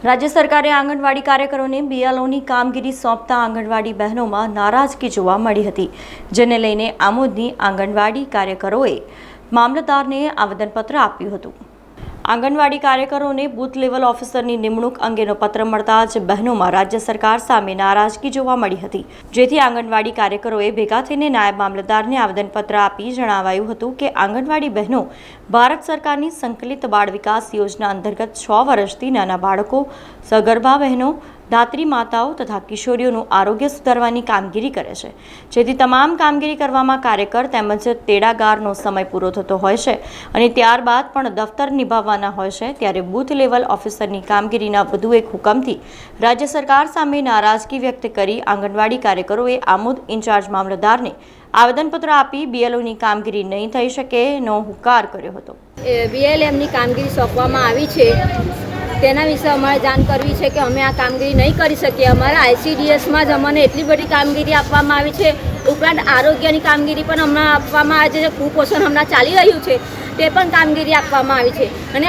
રાજ્ય સરકારે આંગણવાડી કાર્યકરોને બીએલઓની કામગીરી સોંપતા આંગણવાડી બહેનોમાં નારાજગી જોવા મળી હતી, જેને લઈને આમોદની આંગણવાડી કાર્યકરોએ મામલતદારને આવેદનપત્ર આપ્યું હતું। આંગણવાડી કાર્યકરોને બૂથ લેવલ ઓફિસરની નિમણૂક અંગેનો પત્ર મળતા જ બહેનોમાં રાજ્ય સરકાર સામે નારાજગી જોવા મળી હતી, જેથી આંગણવાડી કાર્યકરોએ ભેગા થઈને નાયબ મામલતદારને આવેદનપત્ર આપી જણાવાયું હતું કે આંગણવાડી બહેનો ભારત સરકારની સંકલિત બાળ વિકાસ યોજના અંતર્ગત 6 વર્ષથી નાના બાળકો, સગર્ભા બહેનો, ધાત્રી માતાઓ તથા કિશોરીઓનું આરોગ્ય સુધારવાની કામગીરી કરે છે, જેથી તમામ કામગીરી કરવામાં કાર્યકર તેમજ તેડાગારનો સમય પૂરો થતો હોય છે અને ત્યારબાદ પણ દફતર નિભાવવાના હોય છે। ત્યારે બૂથ લેવલ ઓફિસરની કામગીરીના વધુ એક હુકમથી રાજ્ય સરકાર સામે નારાજગી વ્યક્ત કરી આંગણવાડી કાર્યકરોએ આમોદ ઇન્ચાર્જ મામલતદારને આવેદનપત્ર આપી બીએલઓની કામગીરી નહીં થઈ શકેનો હુંકાર કર્યો હતો। બીએલએમની કામગીરી સોંપવામાં આવી છે, તેના વિશે અમારે જાણ કરવી છે કે અમે આ કામગીરી નહીં કરી શકીએ। અમારા આઈસીડીએસમાં જ અમને એટલી બધી કામગીરી આપવામાં આવી છે, ઉપરાંત આરોગ્યની કામગીરી પણ હમણાં આપવામાં આવે છે, કુપોષણ હમણાં ચાલી રહ્યું છે તે પણ કામગીરી આપવામાં આવી છે। અને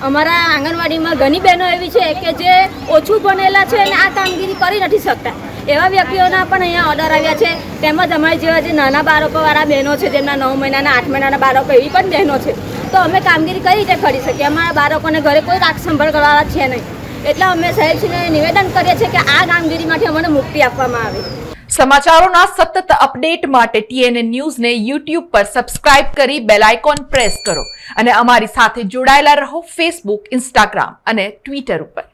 અમારા આંગણવાડીમાં ઘણી બહેનો એવી છે કે જે ઓછું ભણેલા છે અને આ કામગીરી કરી નથી શકતા, એવા વ્યક્તિઓના પણ અહીંયા ઓર્ડર આવ્યા છે। તેમજ અમારી જેવા જે નાના બાળકોવાળા બહેનો છે, જેમના 9 મહિનાના 8 મહિનાના બાળકો, એવી પણ બહેનો છે, તો અમે કામગીરી કઈ રીતે કરી શકીએ? અમારા બાળકોને ઘરે કોઈ રાખ સંભાળ કરવાવાળા છે નહીં, એટલે અમે સાહેબશ્રીને નિવેદન કરીએ છીએ કે આ કામગીરીમાંથી અમને મુક્તિ આપવામાં આવે। સમાચારોના સતત અપડેટ માટે TNN ન્યૂઝને YouTube પર સબસ્ક્રાઇબ કરી બેલ આઇકોન પ્રેસ કરો અને અમારી સાથે જોડાયેલા રહો Facebook, Instagram અને Twitter ઉપર।